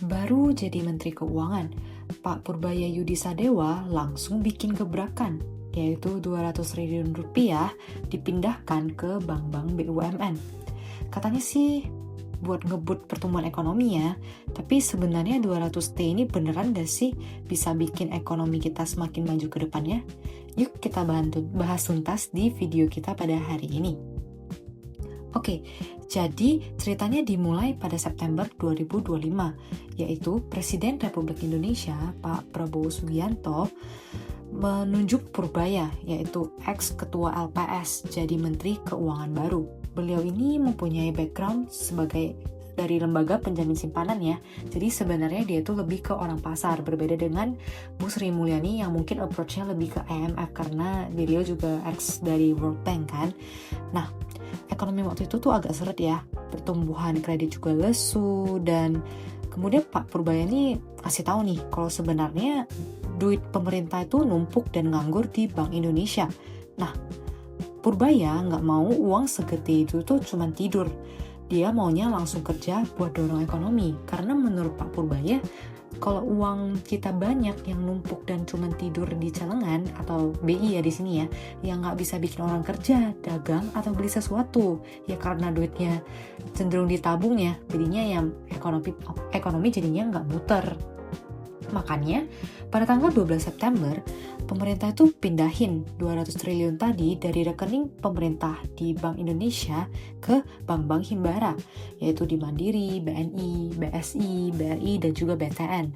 Baru jadi Menteri Keuangan, Pak Purbaya Yudi Sadewa langsung bikin gebrakan, yaitu 200 triliun rupiah dipindahkan ke bank-bank BUMN. Katanya sih buat ngebut pertumbuhan ekonomi ya, tapi sebenarnya 200T ini beneran gak sih bisa bikin ekonomi kita semakin maju ke depannya? Yuk kita bahas tuntas di video kita pada hari ini. Oke, jadi ceritanya dimulai pada September 2025, yaitu Presiden Republik Indonesia Pak Prabowo Subianto menunjuk Purbaya, yaitu ex-ketua LPS, jadi Menteri Keuangan baru. Beliau ini mempunyai background sebagai dari lembaga penjamin simpanan ya, jadi sebenarnya dia itu lebih ke orang pasar, berbeda dengan Bu Sri Mulyani yang mungkin approach-nya lebih ke IMF karena beliau juga ex dari World Bank kan. Nah, ekonomi waktu itu tuh agak seret ya, pertumbuhan kredit juga lesu, dan kemudian Pak Purbaya ini kasih tahu nih kalau sebenarnya duit pemerintah itu numpuk dan nganggur di Bank Indonesia. Nah, Purbaya nggak mau uang segede itu tuh cuma tidur. Dia maunya langsung kerja buat dorong ekonomi, karena menurut Pak Purbaya kalau uang kita banyak yang numpuk dan cuma tidur di celengan atau BI ya di sini ya, yang nggak bisa bikin orang kerja, dagang atau beli sesuatu ya, karena duitnya cenderung ditabung ya, jadinya yang ekonomi jadinya nggak muter. Makanya pada tanggal 12 September pemerintah itu pindahin 200 triliun tadi dari rekening pemerintah di Bank Indonesia ke bank-bank himbara, yaitu di Mandiri, BNI, BSI, BRI, dan juga BTN.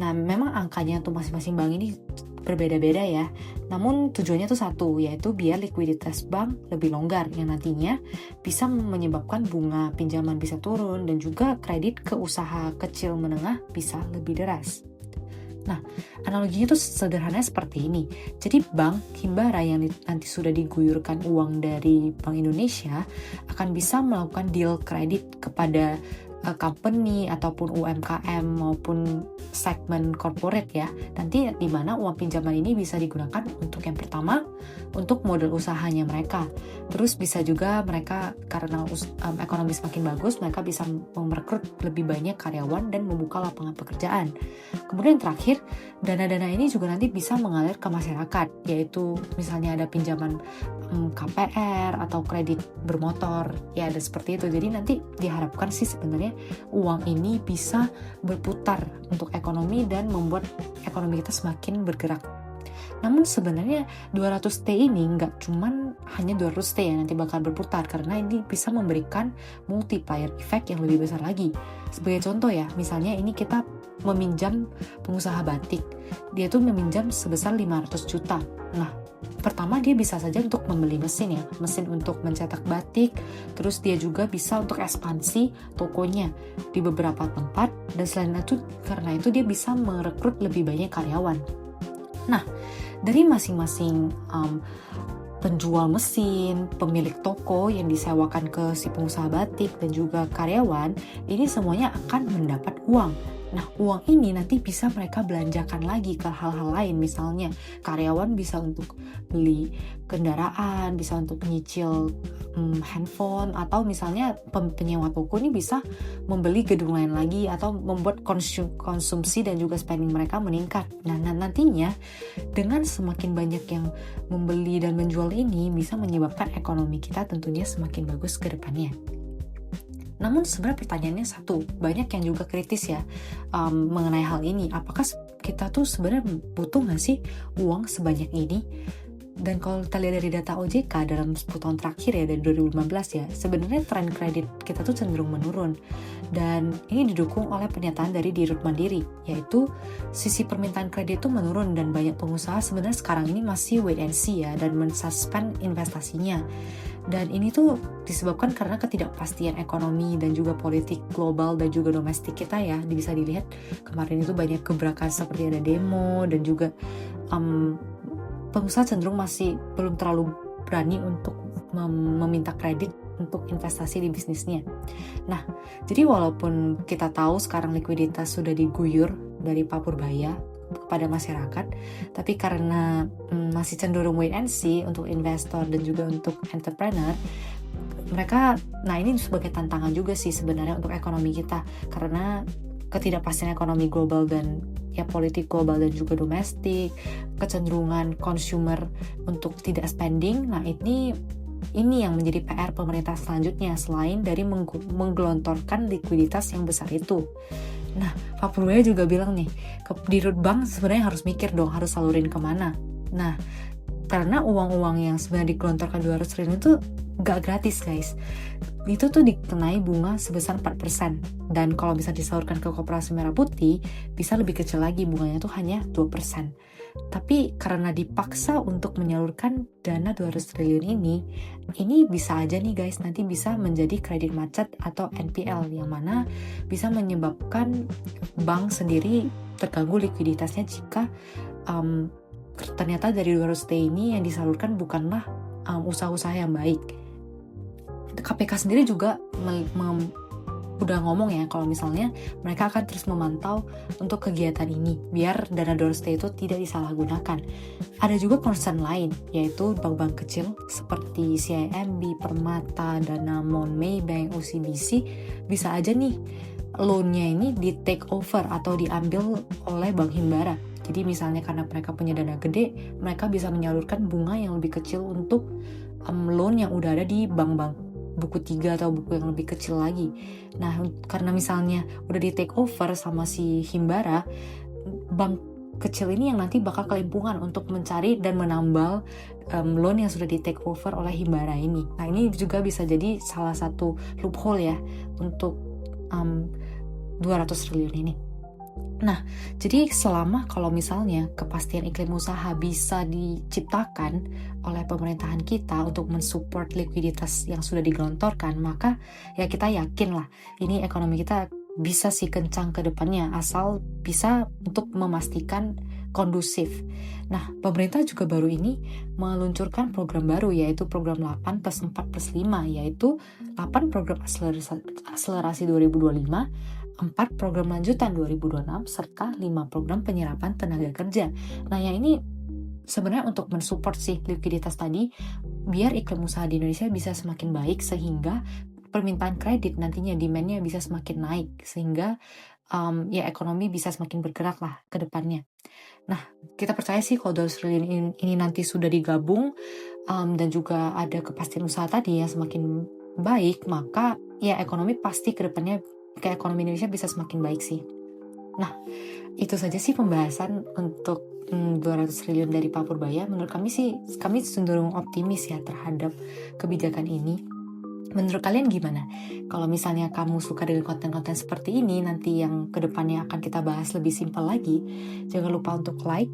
Nah, memang angkanya untuk masing-masing bank ini berbeda-beda ya, namun tujuannya tuh satu, yaitu biar likuiditas bank lebih longgar yang nantinya bisa menyebabkan bunga pinjaman bisa turun dan juga kredit ke usaha kecil menengah bisa lebih deras. Nah, analoginya tuh sederhananya seperti ini. Jadi bank himbara yang nanti sudah diguyurkan uang dari Bank Indonesia akan bisa melakukan deal kredit kepada company ataupun UMKM maupun segmen corporate ya. Nanti di mana uang pinjaman ini bisa digunakan untuk yang pertama untuk modal usahanya mereka. Terus bisa juga mereka karena ekonomi semakin bagus, mereka bisa merekrut lebih banyak karyawan dan membuka lapangan pekerjaan. Kemudian terakhir, dana-dana ini juga nanti bisa mengalir ke masyarakat, yaitu misalnya ada pinjaman KPR atau kredit bermotor, ya ada seperti itu. Jadi nanti diharapkan sih sebenarnya uang ini bisa berputar untuk ekonomi dan membuat ekonomi kita semakin bergerak. Namun sebenarnya 200T ini nggak cuman hanya 200T yang nanti bakal berputar, karena ini bisa memberikan multiplier effect yang lebih besar lagi. Sebagai contoh ya, misalnya ini kita meminjam pengusaha batik, dia tuh meminjam sebesar 500 juta. Nah, pertama dia bisa saja untuk membeli mesin ya, mesin untuk mencetak batik, terus dia juga bisa untuk ekspansi tokonya di beberapa tempat, dan selain itu karena itu dia bisa merekrut lebih banyak karyawan. Nah, dari masing-masing penjual mesin, pemilik toko yang disewakan ke si pengusaha batik dan juga karyawan, ini semuanya akan mendapat uang. Nah, uang ini nanti bisa mereka belanjakan lagi ke hal-hal lain. Misalnya, karyawan bisa untuk beli kendaraan, bisa untuk menyicil handphone, atau misalnya penyewa toko ini bisa membeli gedung lain lagi atau membuat konsumsi dan juga spending mereka meningkat. Nah, nantinya dengan semakin banyak yang membeli dan menjual ini bisa menyebabkan ekonomi kita tentunya semakin bagus ke depannya. Namun sebenarnya pertanyaannya satu, banyak yang juga kritis ya mengenai hal ini. Apakah kita tuh sebenarnya butuh nggak sih uang sebanyak ini? Dan kalau kita lihat dari data OJK dalam 10 tahun terakhir ya, dari 2015 ya, sebenarnya tren kredit kita tuh cenderung menurun. Dan ini didukung oleh pernyataan dari Dirut Mandiri, yaitu sisi permintaan kredit itu menurun dan banyak pengusaha sebenarnya sekarang ini masih wait and see ya, dan mensuspend investasinya. Dan ini tuh disebabkan karena ketidakpastian ekonomi dan juga politik global dan juga domestik kita ya. Bisa dilihat kemarin itu banyak gebrakan seperti ada demo, dan juga pengusaha cenderung masih belum terlalu berani untuk meminta kredit untuk investasi di bisnisnya. Nah, jadi walaupun kita tahu sekarang likuiditas sudah diguyur dari Pak Purbaya kepada masyarakat, tapi karena masih cenderung wait and see untuk investor dan juga untuk entrepreneur, mereka, nah ini sebagai tantangan juga sih sebenarnya untuk ekonomi kita, karena ketidakpastian ekonomi global dan politik global dan juga domestik, kecenderungan consumer untuk tidak spending. Nah, ini yang menjadi PR pemerintah selanjutnya selain dari menggelontorkan likuiditas yang besar itu. Nah, Pak Purbaya juga bilang nih, di bank sebenarnya harus mikir dong, harus salurin kemana. Nah, karena uang-uang yang sebenarnya digelontorkan 200 triliun itu gak gratis guys. Itu tuh dikenai bunga sebesar 4%. Dan kalau bisa disalurkan ke Koperasi Merah Putih, bisa lebih kecil lagi, bunganya tuh hanya 2%. Tapi karena dipaksa untuk menyalurkan dana 200 triliun ini bisa aja nih guys, nanti bisa menjadi kredit macet atau NPL, yang mana bisa menyebabkan bank sendiri terganggu likuiditasnya jika ternyata dari 200 T ini yang disalurkan bukanlah usaha-usaha yang baik. KPK sendiri juga udah ngomong ya kalau misalnya mereka akan terus memantau untuk kegiatan ini biar dana 200 T itu tidak disalahgunakan. Ada juga concern lain, yaitu bank-bank kecil seperti CIMB, Permata, Danamon, Maybank, OCBC bisa aja nih loan-nya ini di take over atau diambil oleh Bank Himbara. Jadi misalnya karena mereka punya dana gede, mereka bisa menyalurkan bunga yang lebih kecil untuk loan yang udah ada di bank-bank buku 3 atau buku yang lebih kecil lagi. Nah, karena misalnya udah di take over sama si Himbara, bank kecil ini yang nanti bakal kelimpungan untuk mencari dan menambal loan yang sudah di take over oleh Himbara ini. Nah, ini juga bisa jadi salah satu loophole ya untuk 200 triliun ini. Nah, jadi selama kalau misalnya kepastian iklim usaha bisa diciptakan oleh pemerintahan kita untuk mensupport likuiditas yang sudah digelontorkan, maka ya kita yakin lah ini ekonomi kita bisa sih kencang ke depannya, asal bisa untuk memastikan kondusif. Nah, pemerintah juga baru ini meluncurkan program baru, yaitu program 8+4+5, yaitu 8 program akselerasi 2025, 4 program lanjutan 2026, serta 5 program penyerapan tenaga kerja. Nah, yang ini sebenarnya untuk mensupport sih likuiditas tadi, biar iklim usaha di Indonesia bisa semakin baik, sehingga permintaan kredit nantinya demand-nya bisa semakin naik, sehingga ekonomi bisa semakin bergerak lah ke depannya. Nah, kita percaya sih kalau 200 triliun ini nanti sudah digabung dan juga ada kepastian usaha tadi yang semakin baik, maka ya ekonomi pasti ke depannya kayak ekonomi Indonesia bisa semakin baik sih. Nah, itu saja sih pembahasan untuk 200 triliun dari Pak Purbaya. Menurut kami cenderung optimis ya terhadap kebijakan ini. Menurut kalian gimana? Kalau misalnya kamu suka dengan konten-konten seperti ini, nanti yang kedepannya akan kita bahas lebih simpel lagi, jangan lupa untuk like,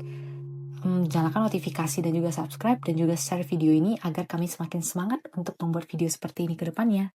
nyalakan notifikasi dan juga subscribe, dan juga share video ini agar kami semakin semangat untuk membuat video seperti ini ke depannya.